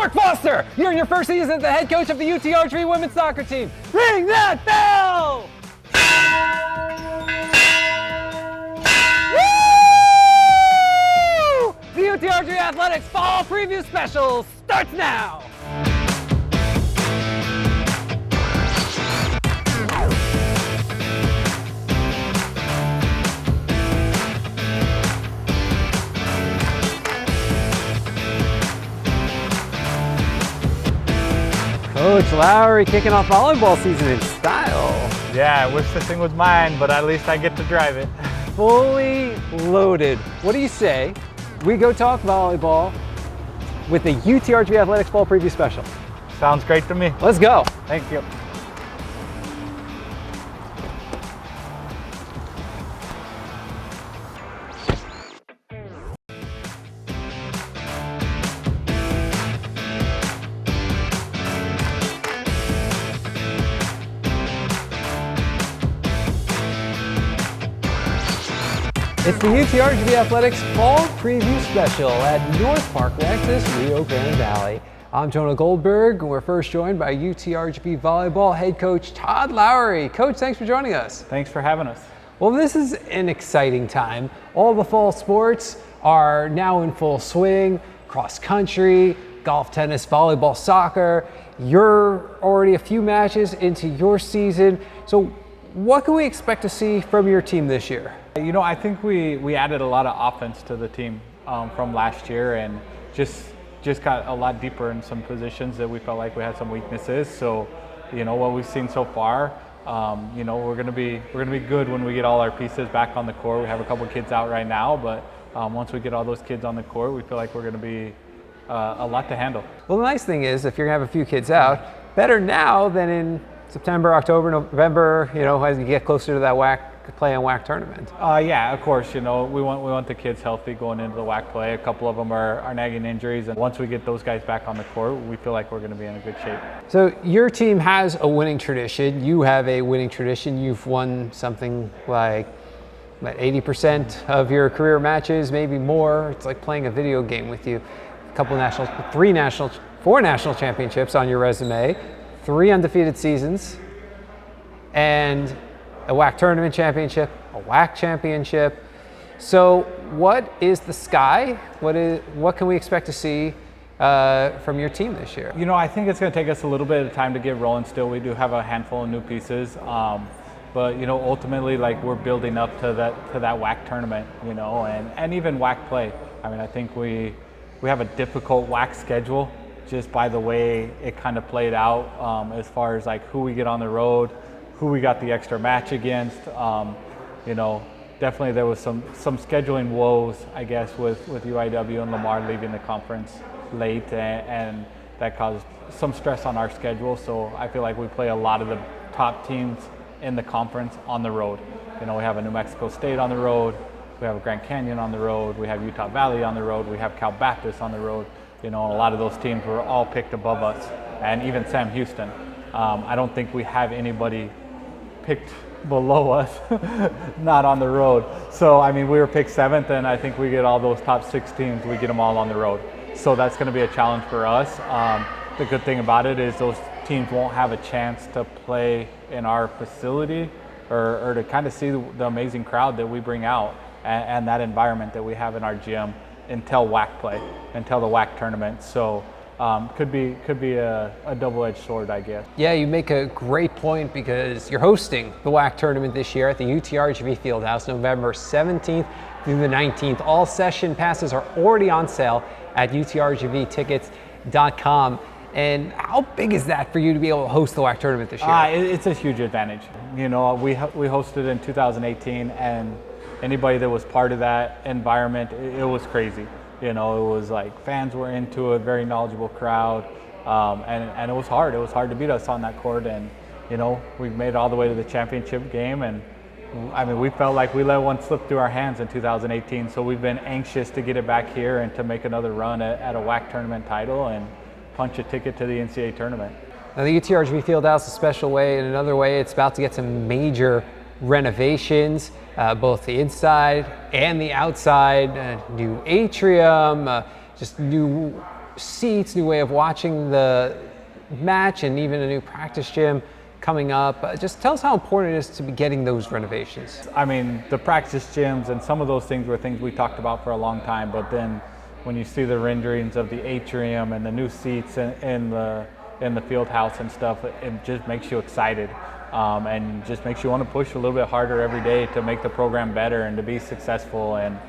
Mark Foster, you're in your first season as the head coach of the Utrgv women's soccer team. Ring that bell! Woo! The Utrgv Athletics Fall Preview Special starts now! Coach Lowry kicking off volleyball season in style. Yeah, I wish this thing was mine, but at least I get to drive it. Fully loaded. What do you say we go talk volleyball with the Utrgv Athletics Fall Preview Special? Sounds great to me. Let's go. Thank you. It's the Utrgv Athletics Fall Preview Special at North Park, Texas, Rio Grande Valley. I'm Jonah Goldberg, and we're first joined by Utrgv Volleyball head coach Todd Lowry. Coach, thanks for joining us. Thanks for having us. Well, this is an exciting time. All the fall sports are now in full swing. Cross country, golf, tennis, volleyball, soccer. You're already a few matches into your season. So what can we expect to see from your team this year? You know, I think we added a lot of offense to the team from last year, and just got a lot deeper in some positions that we felt like we had some weaknesses. So, you know, what we've seen so far, you know, we're gonna be good when we get all our pieces back on the court. We have a couple kids out right now, but once we get all those kids on the court, we feel like we're gonna be a lot to handle. Well, the nice thing is, if you're gonna have a few kids out, better now than in September, October, November, you know, as you get closer to that play and WAC tournament. Yeah, of course, you know, we want the kids healthy going into the WAC play. A couple of them are nagging injuries, and once we get those guys back on the court, we feel like we're going to be in a good shape. So your team has a winning tradition. You have a winning tradition. You've won something like 80% of your career matches, maybe more. It's like playing a video game with you. Four national championships on your resume, 3 undefeated seasons, and a WAC tournament championship, a WAC championship. So what is the sky? What can we expect to see from your team this year? You know, I think it's going to take us a little bit of time to get rolling still. We do have a handful of new pieces. But, you know, ultimately, like, we're building up to that WAC tournament, you know, and even WAC play. I mean, I think we have a difficult WAC schedule just by the way it kind of played out as far as like who we get on the road, who we got the extra match against. You know, definitely there was some scheduling woes, I guess, with UIW and Lamar leaving the conference late, and that caused some stress on our schedule. So I feel like we play a lot of the top teams in the conference on the road. You know, we have a New Mexico State on the road, we have a Grand Canyon on the road, we have Utah Valley on the road, we have Cal Baptist on the road. You know, and a lot of those teams were all picked above us, and even Sam Houston. I don't think we have anybody picked below us not on the road. So, I mean, we were picked 7th, and I think we get all those top 6 teams, we get them all on the road. So that's going to be a challenge for us. The good thing about it is those teams won't have a chance to play in our facility or to kind of see the amazing crowd that we bring out and that environment that we have in our gym until WAC play, until the WAC tournament. So could be a double-edged sword, I guess. Yeah, you make a great point because you're hosting the WAC tournament this year at the Utrgv Fieldhouse, November 17th through the 19th. All session passes are already on sale at utrgvtickets.com. And how big is that for you to be able to host the WAC tournament this year? It's a huge advantage. You know, we hosted in 2018, and anybody that was part of that environment, it was crazy. You know, it was like fans were into it, very knowledgeable crowd, and it was hard. It was hard to beat us on that court, and you know, we made it all the way to the championship game, and I mean, we felt like we let one slip through our hands in 2018, so we've been anxious to get it back here and to make another run at a WAC tournament title and punch a ticket to the NCAA tournament. Now, the Utrgv Fieldhouse is a special way. In another way, it's about to get some major renovations, both the inside and the outside, new atrium, just new seats, new way of watching the match, and even a new practice gym coming up. Just tell us how important it is to be getting those renovations. I mean, the practice gyms and some of those things were things we talked about for a long time, but then when you see the renderings of the atrium and the new seats in the field house and stuff, it just makes you excited, and just makes you want to push a little bit harder every day to make the program better and to be successful. And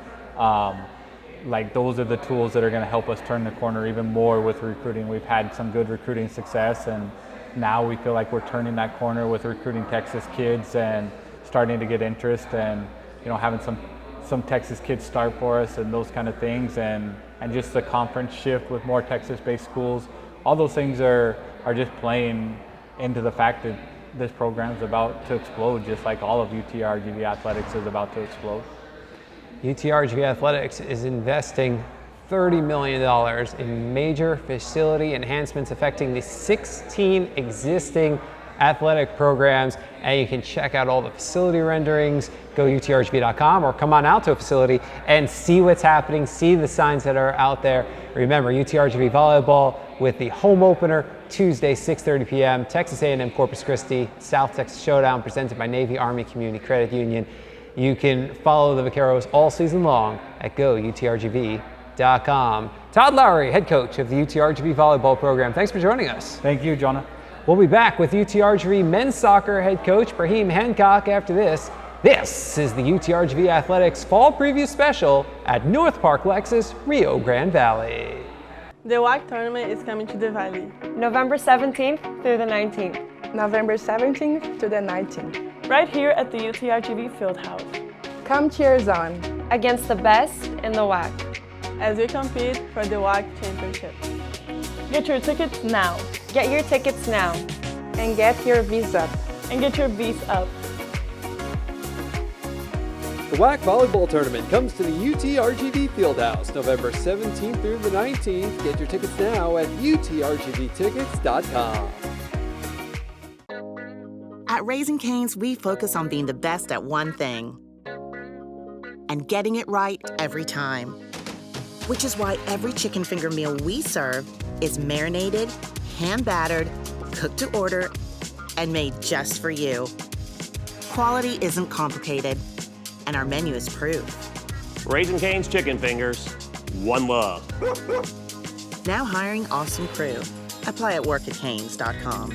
like, those are the tools that are going to help us turn the corner even more with recruiting. We've had some good recruiting success, and now we feel like we're turning that corner with recruiting Texas kids and starting to get interest, and having some Texas kids start for us and those kind of things, and just the conference shift with more Texas-based schools. All those things are just playing into the fact that this program is about to explode, just like all of UTRGV athletics is about to explode. UTRGV Athletics is investing $30 million in major facility enhancements affecting the 16 existing athletic programs, and you can check out all the facility renderings. Go utrgv.com or come on out to a facility and see what's happening, see the signs that are out there. Remember, UTRGV volleyball with the home opener Tuesday, 6:30 p.m. Texas A&M Corpus Christi South Texas Showdown presented by Navy Army Community Credit Union. You can follow the Vaqueros all season long at goutrgv.com. Todd Lowry, head coach of the UTRGV volleyball program. Thanks for joining us. Thank you, Jonah. We'll be back with UTRGV men's soccer head coach Brahim Hancock after this. This is the UTRGV Athletics Fall Preview Special at North Park Lexus, Rio Grande Valley. The WAC tournament is coming to the Valley. November 17th through the 19th. November 17th to the 19th. Right here at the Utrgv Fieldhouse. Come cheers on Against the best in the WAC. as we compete for the WAC championship. Get your tickets now. Get your tickets now. And get your V's up. And get your V's up. The WAC Volleyball Tournament comes to the UTRGV Fieldhouse November 17th through the 19th. Get your tickets now at utrgvtickets.com. At Raising Cane's, we focus on being the best at one thing and getting it right every time. Which is why every chicken finger meal we serve is marinated, hand-battered, cooked to order, and made just for you. Quality isn't complicated, and our menu is proof. Raising Cane's Chicken Fingers, one love. Now hiring awesome crew. Apply at workatcanes.com.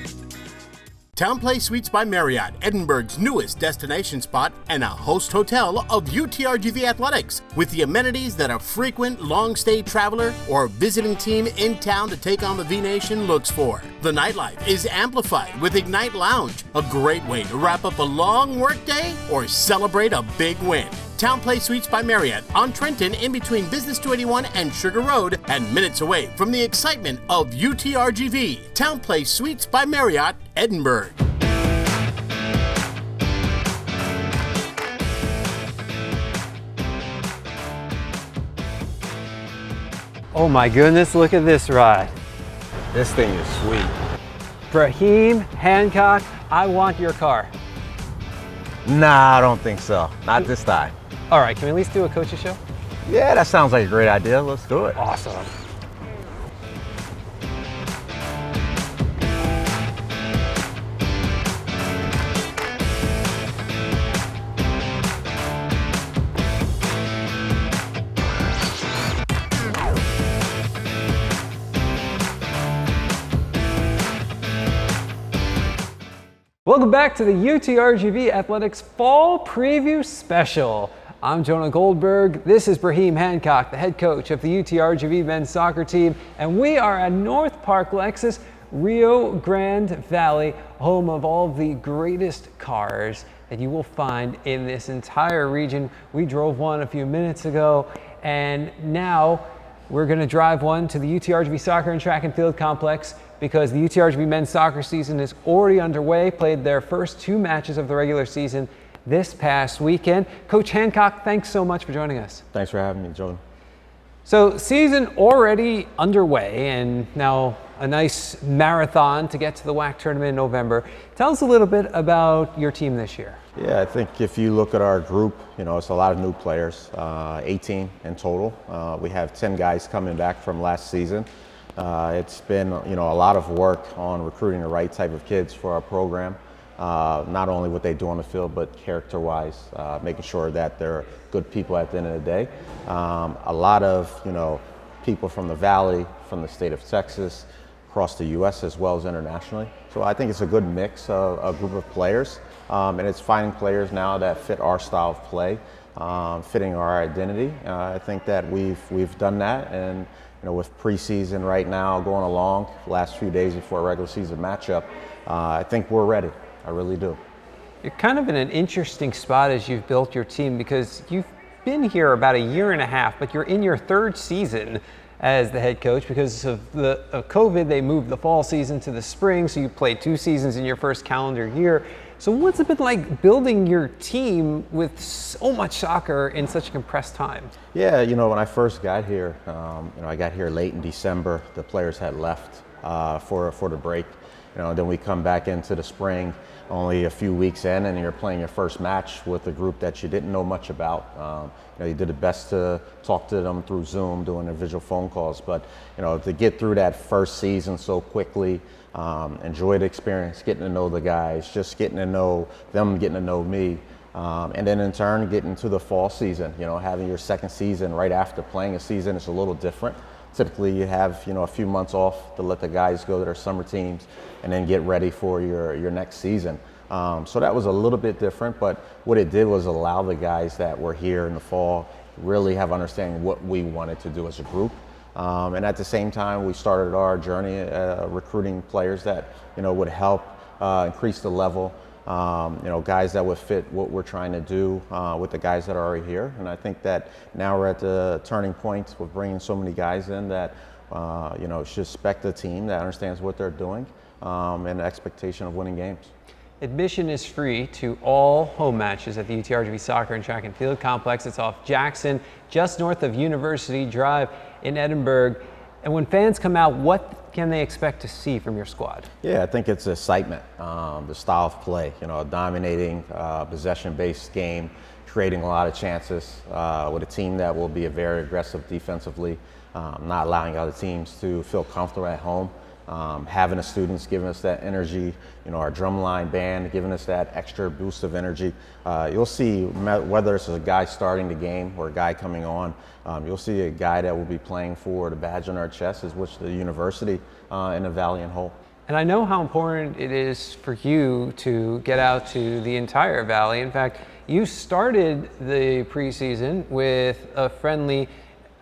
TownePlace Suites by Marriott, Edinburgh's newest destination spot and a host hotel of UTRGV Athletics, with the amenities that a frequent long-stay traveler or visiting team in town to take on the V-Nation looks for. The nightlife is amplified with Ignite Lounge, a great way to wrap up a long workday or celebrate a big win. TownePlace Suites by Marriott on Trenton, in between Business 281 and Sugar Road, and minutes away from the excitement of UTRGV. TownePlace Suites by Marriott, Edinburgh. Oh my goodness, look at this ride. This thing is sweet. Brahim Hancock, I want your car. Nah, I don't think so. Not this time. All right, can we at least do a coach's show? Yeah, that sounds like a great idea. Let's do it. Awesome. Welcome back to the UTRGV Athletics Fall Preview Special. I'm Jonah Goldberg. This is Brahim Hancock, the head coach of the UTRGV men's soccer team, and we are at North Park Lexus, Rio Grande Valley, home of all of the greatest cars that you will find in this entire region. We drove one a few minutes ago, and now we're going to drive one to the UTRGV Soccer and Track and Field Complex, because the UTRGV men's soccer season is already underway, played their first 2 matches of the regular season this past weekend. Coach Hancock, thanks so much for joining us. Thanks for having me, Jonah. So, season already underway, and now a nice marathon to get to the WAC tournament in November. Tell us a little bit about your team this year. Yeah, I think if you look at our group, it's a lot of new players, 18 in total. We have 10 guys coming back from last season. It's been, a lot of work on recruiting the right type of kids for our program. Not only what they do on the field, but character-wise, making sure that they're good people at the end of the day. A lot of, people from the Valley, from the state of Texas, across the U.S. as well as internationally. So I think it's a good mix of a group of players, and it's finding players now that fit our style of play, fitting our identity. I think that we've done that, and with preseason right now going along, last few days before a regular season matchup, I think we're ready. I really do. You're kind of in an interesting spot as you've built your team because you've been here about a year and a half, but you're in your third season as the head coach. Because of COVID, they moved the fall season to the spring, so you played 2 seasons in your first calendar year. So what's it been like building your team with so much soccer in such a compressed time? Yeah, when I first got here, I got here late in December. The players had left for the break. Then we come back into the spring, only a few weeks in, and you're playing your first match with a group that you didn't know much about. You did the best to talk to them through Zoom, doing their visual phone calls. But to get through that first season so quickly, enjoy the experience, getting to know the guys, just getting to know them, getting to know me, and then in turn getting to the fall season. Having your second season right after playing a season is a little different. Typically you have a few months off to let the guys go to their summer teams and then get ready for your next season. So that was a little bit different, but what it did was allow the guys that were here in the fall really have understanding what we wanted to do as a group. And at the same time, we started our journey recruiting players that would help increase the level. Guys that would fit what we're trying to do with the guys that are already here. And I think that now we're at the turning point with bringing so many guys in that, should expect a team that understands what they're doing and the expectation of winning games. Admission is free to all home matches at the Utrgv Soccer and Track and Field Complex. It's off Jackson, just north of University Drive in Edinburgh. And when fans come out, what can they expect to see from your squad? Yeah, I think it's excitement, the style of play, a dominating possession-based game, creating a lot of chances with a team that will be very aggressive defensively, not allowing other teams to feel comfortable at home. Having the students giving us that energy, our drumline band giving us that extra boost of energy. You'll see whether it's a guy starting the game or a guy coming on, you'll see a guy that will be playing for the badge on our chest, is which the university in the Valley and whole. And I know how important it is for you to get out to the entire Valley. In fact, you started the preseason with a friendly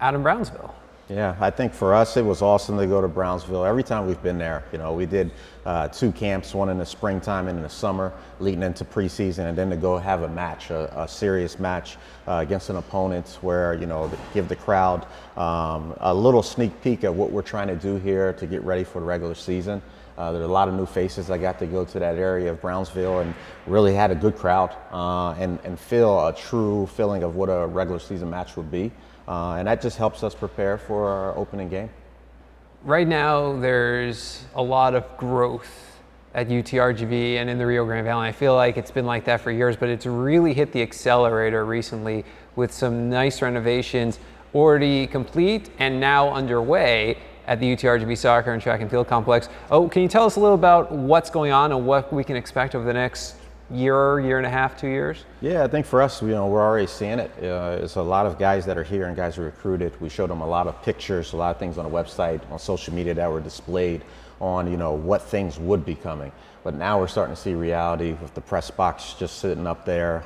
out in Brownsville. Yeah, I think for us it was awesome to go to Brownsville. Every time we've been there, we did 2 camps, one in the springtime and in the summer, leading into preseason, and then to go have a match, a serious match against an opponent where, give the crowd a little sneak peek at what we're trying to do here to get ready for the regular season. There's a lot of new faces. I got to go to that area of Brownsville and really had a good crowd and feel a true feeling of what a regular season match would be. And that just helps us prepare for our opening game. Right now, there's a lot of growth at Utrgv and in the Rio Grande Valley. I feel like it's been like that for years, but it's really hit the accelerator recently with some nice renovations already complete and now underway at the Utrgv Soccer and Track and Field Complex. Oh, can you tell us a little about what's going on and what we can expect over the next year and a half, 2 years? Yeah, I think for us, we're already seeing it. It's a lot of guys that are here and guys are recruited. We showed them a lot of pictures, a lot of things on the website, on social media that were displayed on, what things would be coming. But now we're starting to see reality with the press box just sitting up there,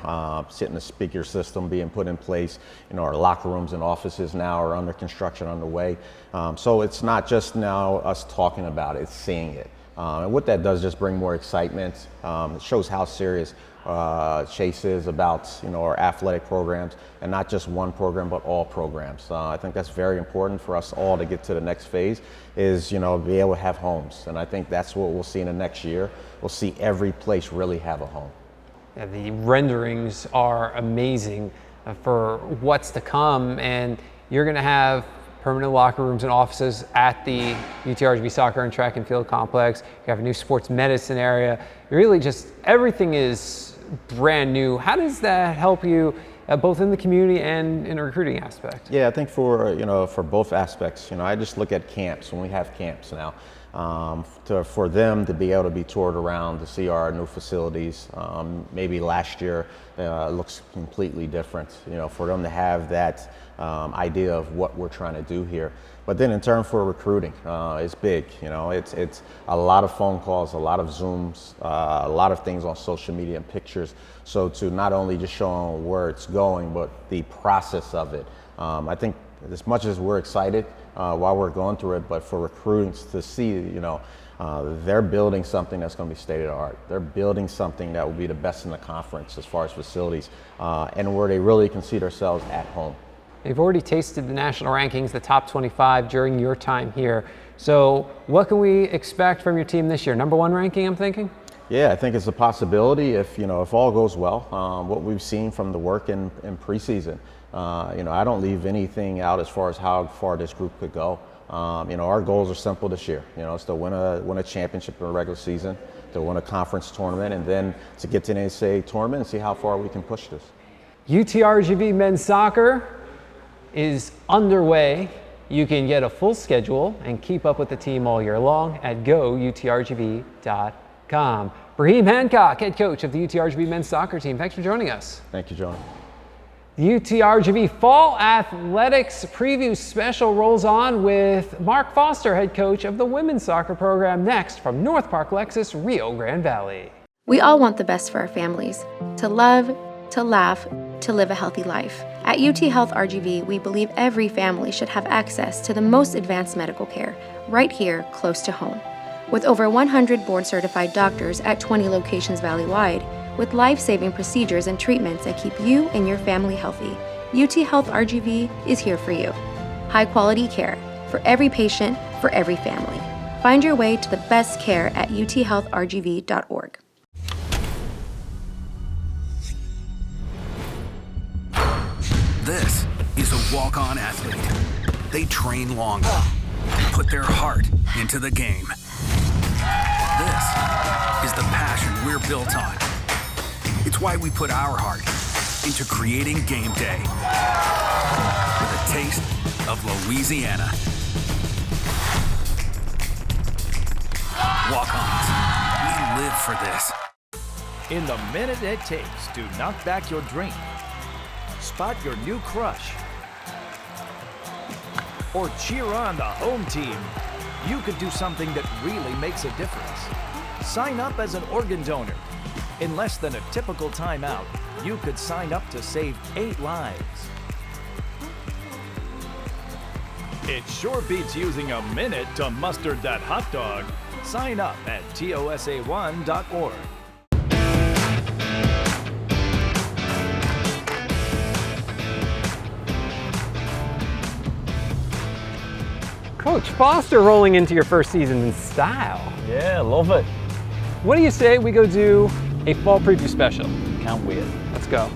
sitting the speaker system being put in place. Our locker rooms and offices now are under construction, underway. So it's not just now us talking about it, it's seeing it. And what that does just bring more excitement. It shows how serious Chase is about our athletic programs, and not just one program but all programs. I think that's very important for us all to get to the next phase, is be able to have homes, and I think that's what we'll see in the next year. We'll see every place really have a home. Yeah, the renderings are amazing for what's to come, and you're going to have permanent locker rooms and offices at the Utrgv Soccer and Track and Field Complex. You have a new sports medicine area. Really just everything is brand new. How does that help you both in the community and in a recruiting aspect? Yeah, I think for both aspects, I just look at camps when we have camps now. For them to be able to be toured around to see our new facilities. Maybe last year it looks completely different. For them to have that idea of what we're trying to do here. But then in turn for recruiting, it's big. It's a lot of phone calls, a lot of Zooms, a lot of things on social media and pictures. So to not only just show them where it's going, but the process of it. I think as much as we're excited while we're going through it, but for recruiting to see, they're building something that's going to be state of the art. They're building something that will be the best in the conference as far as facilities, and where they really can see themselves at home. They've already tasted the national rankings, the top 25 during your time here. So what can we expect from your team this year? #1 ranking, I'm thinking? Yeah, I think it's a possibility if all goes well. What we've seen from the work in preseason, I don't leave anything out as far as how far this group could go. Our goals are simple this year. It's to win a championship in the regular season, to win a conference tournament, and then to get to the NCAA tournament and see how far we can push this. UTRGV men's soccer is underway. You can get a full schedule and keep up with the team all year long at goutrgv.com. Brahim Hancock, head coach of the UTRGV men's soccer team. Thanks for joining us. Thank you, Jonah. The UTRGV Fall Athletics Preview Special rolls on with Mark Foster, head coach of the women's soccer program, next from North Park Lexus, Rio Grande Valley. We all want the best for our families, to love, to laugh, to live a healthy life. At UT Health RGV, we believe every family should have access to the most advanced medical care right here, close to home. With over 100 board-certified doctors at 20 locations valley-wide, with life-saving procedures and treatments that keep you and your family healthy, UT Health RGV is here for you. High-quality care for every patient, for every family. Find your way to the best care at uthealthrgv.org. This is a walk-on athlete. They train longer, put their heart into the game. This is the passion we're built on. It's why we put our heart into creating game day with a taste of Louisiana. Walk-ons, we live for this. In the minute it takes to knock back your drink, spot your new crush, or cheer on the home team, you could do something that really makes a difference. Sign up as an organ donor. In less than a typical timeout, you could sign up to save 8 lives. It sure beats using a minute to mustard that hot dog. Sign up at tosa1.org. Coach Foster rolling into your first season in style. Yeah, love it. What do you say we go do a fall preview special? Can't wait. Let's go.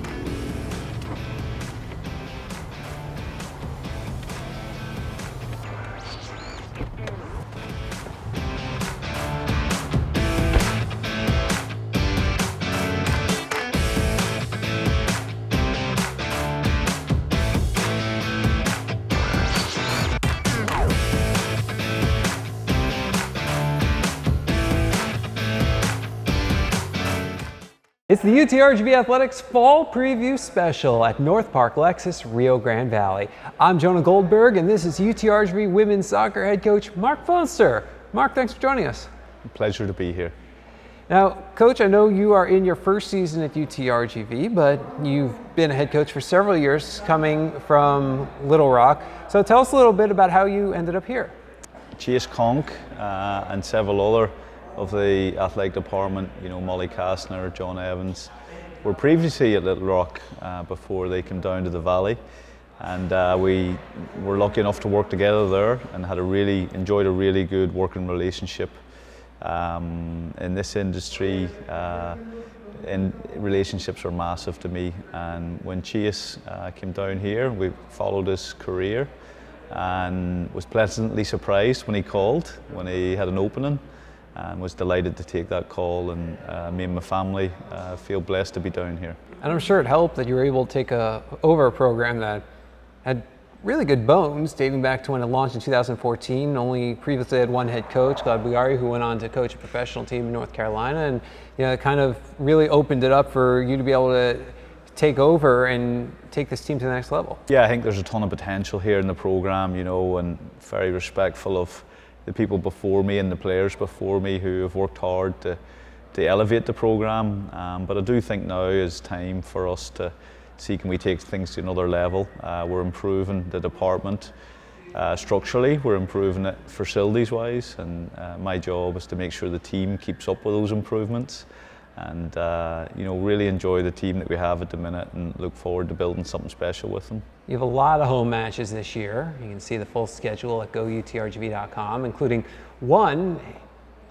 It's the UTRGV Athletics Fall Preview Special at North Park Lexus, Rio Grande Valley. I'm Jonah Goldberg, and this is UTRGV Women's Soccer Head Coach Mark Foster. Mark, thanks for joining us. Pleasure to be here. Now, Coach, I know you are in your first season at UTRGV, but you've been a head coach for several years, coming from Little Rock. So tell us a little bit about how you ended up here. Chase Conk and several other of the athletic department, Molly Kastner, John Evans, were previously at Little Rock before they came down to the Valley, and we were lucky enough to work together there and enjoyed a really good working relationship. In this industry, relationships are massive to me, and when Chase came down here, we followed his career and was pleasantly surprised when he called, when he had an opening. and was delighted to take that call, and me and my family feel blessed to be down here. And I'm sure it helped that you were able to take over a program that had really good bones dating back to when it launched in 2014. Only previously had one head coach, Claude Bugari, who went on to coach a professional team in North Carolina, and it kind of really opened it up for you to be able to take over and take this team to the next level. Yeah, I think there's a ton of potential here in the program, and very respectful of the people before me and the players before me who have worked hard to elevate the program. But I do think now is time for us to see, can we take things to another level. We're improving the department structurally, we're improving it facilities wise, and my job is to make sure the team keeps up with those improvements, and really enjoy the team that we have at the minute and look forward to building something special with them. You have a lot of home matches this year. You can see the full schedule at goutrgv.com, including one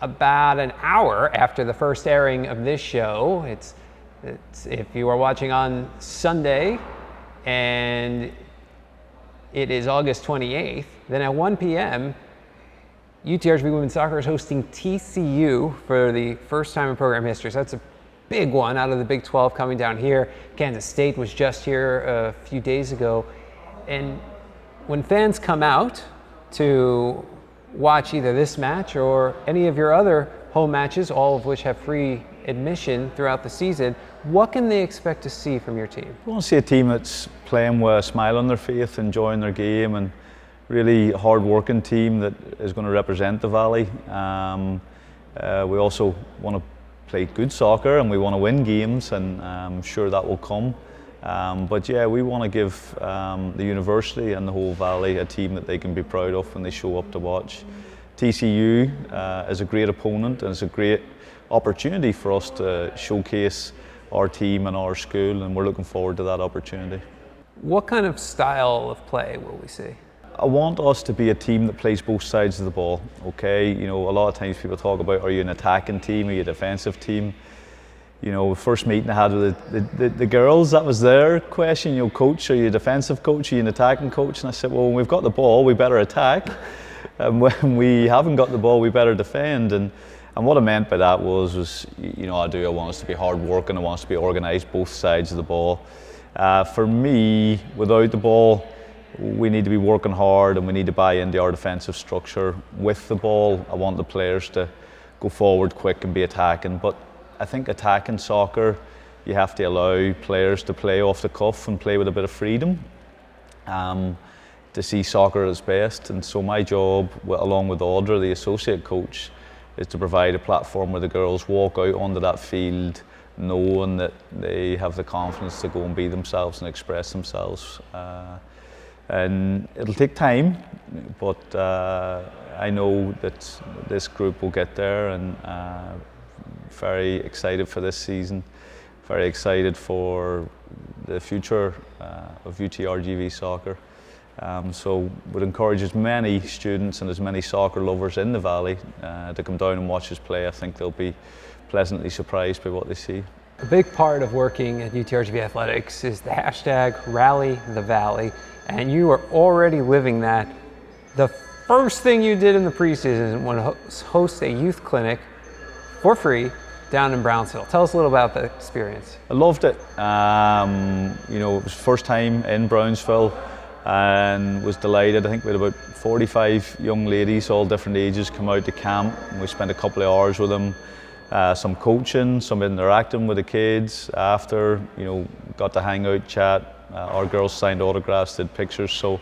about an hour after the first airing of this show. It's if you are watching on Sunday and it is August 28th, then at 1 p.m. UTRGV Women's Soccer is hosting TCU for the first time in program history. So that's a big one out of the Big 12 coming down here. Kansas State was just here a few days ago. And when fans come out to watch either this match or any of your other home matches, all of which have free admission throughout the season, what can they expect to see from your team? We want to see a team that's playing with a smile on their face, enjoying their game, and really hard-working team that is going to represent the Valley. We also want to play good soccer and we want to win games, and I'm sure that will come. But yeah, we want to give the university and the whole Valley a team that they can be proud of when they show up to watch. TCU is a great opponent, and it's a great opportunity for us to showcase our team and our school, and we're looking forward to that opportunity. What kind of style of play will we see? I want us to be a team that plays both sides of the ball, okay? A lot of times people talk about, are you an attacking team, are you a defensive team? The first meeting I had with the girls, that was their question, coach, are you a defensive coach, are you an attacking coach? And I said, well, when we've got the ball, we better attack. And when we haven't got the ball, we better defend. And what I meant by that was I want us to be hard working, I want us to be organised both sides of the ball. For me, without the ball, we need to be working hard and we need to buy into our defensive structure. With the ball, I want the players to go forward quick and be attacking. But I think attacking soccer, you have to allow players to play off the cuff and play with a bit of freedom to see soccer at its best. And so my job, along with Audra, the associate coach, is to provide a platform where the girls walk out onto that field knowing that they have the confidence to go and be themselves and express themselves. And it'll take time, but I know that this group will get there, and very excited for this season, very excited for the future of UTRGV soccer. So would encourage as many students and as many soccer lovers in the Valley to come down and watch us play. I think they'll be pleasantly surprised by what they see. A big part of working at UTRGV Athletics is the hashtag Rally the Valley, and you are already living that. The first thing you did in the preseason was host a youth clinic for free down in Brownsville. Tell us a little about the experience. I loved it. It was first time in Brownsville and was delighted. I think we had about 45 young ladies, all different ages, come out to camp. And we spent a couple of hours with them. Some coaching, some interacting with the kids after, got to hang out, chat. Our girls signed autographs, did pictures. So it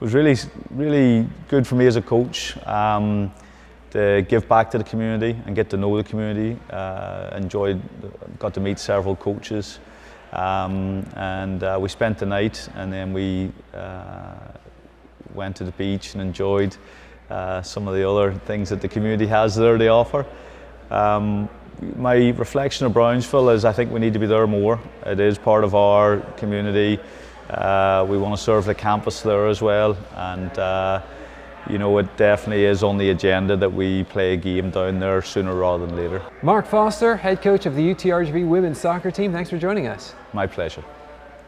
was really, really good for me as a coach to give back to the community and get to know the community. Got to meet several coaches. And we spent the night, and then we went to the beach and enjoyed some of the other things that the community has there to offer. My reflection of Brownsville is I think we need to be there more. It is part of our community. We want to serve the campus there as well, and it definitely is on the agenda that we play a game down there sooner rather than later. Mark Foster, head coach of the UTRGV women's soccer team, thanks for joining us. My pleasure.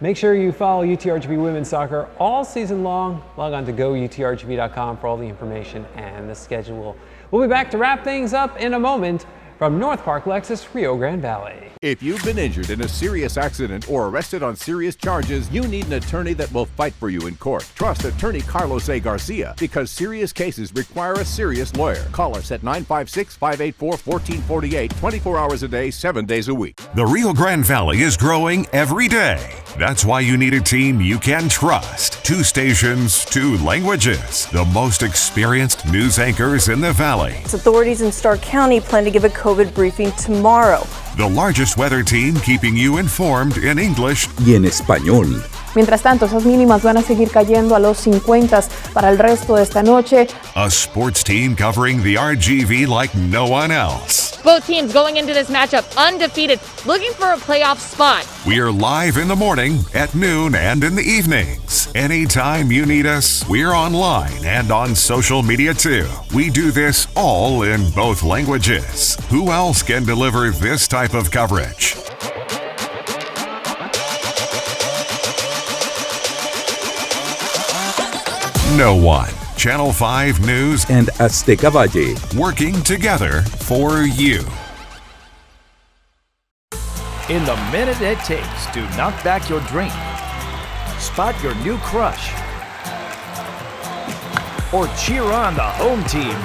Make sure you follow UTRGV women's soccer all season long. Log on to goutrgv.com for all the information and the schedule. We'll be back to wrap things up in a moment from North Park Lexus, Rio Grande Valley. If you've been injured in a serious accident or arrested on serious charges, you need an attorney that will fight for you in court. Trust attorney Carlos A. Garcia, because serious cases require a serious lawyer. Call us at 956-584-1448, 24 hours a day, 7 days a week. The Rio Grande Valley is growing every day. That's why you need a team you can trust. 2 stations, 2 languages, the most experienced news anchors in the valley. Authorities in Stark County plan to give a COVID briefing tomorrow. The largest weather team keeping you informed in English y en español. Mientras tanto, esas mínimas van a seguir cayendo a los 50 para el resto de esta noche. A sports team covering the RGV like no one else. Both teams going into this matchup undefeated, looking for a playoff spot. We're live in the morning, at noon, and in the evenings. Anytime you need us, we're online and on social media too. We do this all in both languages. Who else can deliver this type of coverage? No one. Channel 5 News and Azteca Valle working together for you. In the minute it takes to knock back your drink, spot your new crush, or cheer on the home team,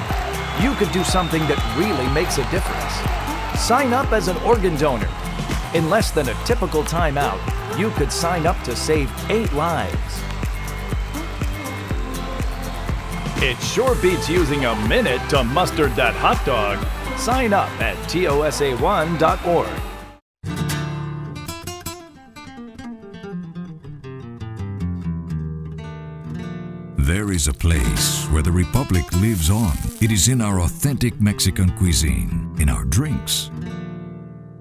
you could do something that really makes a difference. Sign up as an organ donor. In less than a typical timeout, you could sign up to save 8 lives. It sure beats using a minute to mustard that hot dog. Sign up at tosa1.org. There is a place where the Republic lives on. It is in our authentic Mexican cuisine, in our drinks,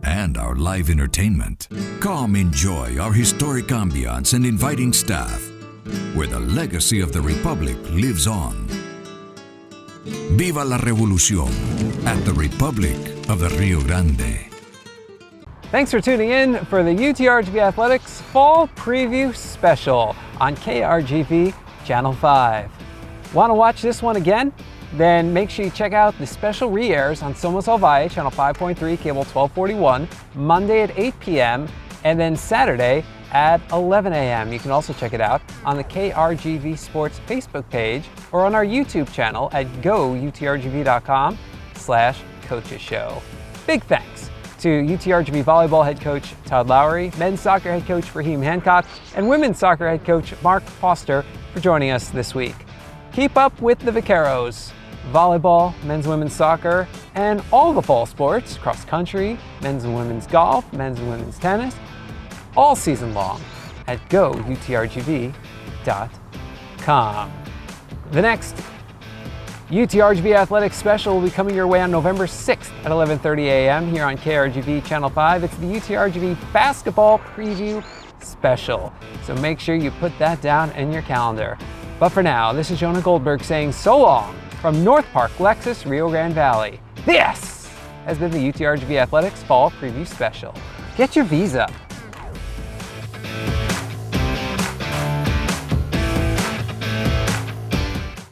and our live entertainment. Come enjoy our historic ambiance and inviting staff, where the legacy of the Republic lives on. Viva la Revolución at the Republic of the Rio Grande. Thanks for tuning in for the UTRGV Athletics Fall Preview Special on KRGV Channel 5. Want to watch this one again? Then make sure you check out the special re-airs on Somos El Valle, Channel 5.3, Cable 1241, Monday at 8 p.m., and then Saturday at 11 a.m. You can also check it out on the KRGV Sports Facebook page or on our YouTube channel at goutrgv.com/coaches show. Big thanks to UTRGV volleyball head coach Todd Lowry, men's soccer head coach Raheem Hancock, and women's soccer head coach Mark Foster for joining us this week. Keep up with the Vaqueros, volleyball, men's and women's soccer, and all the fall sports, cross country, men's and women's golf, men's and women's tennis, all season long at goutrgv.com. The next UTRGV Athletics Special will be coming your way on November 6th at 11:30 a.m. here on KRGV Channel 5. It's the UTRGV Basketball Preview Special, so make sure you put that down in your calendar. But for now, this is Jonah Goldberg saying so long from North Park Lexus, Rio Grande Valley. This has been the UTRGV Athletics Fall Preview Special. Get your visa.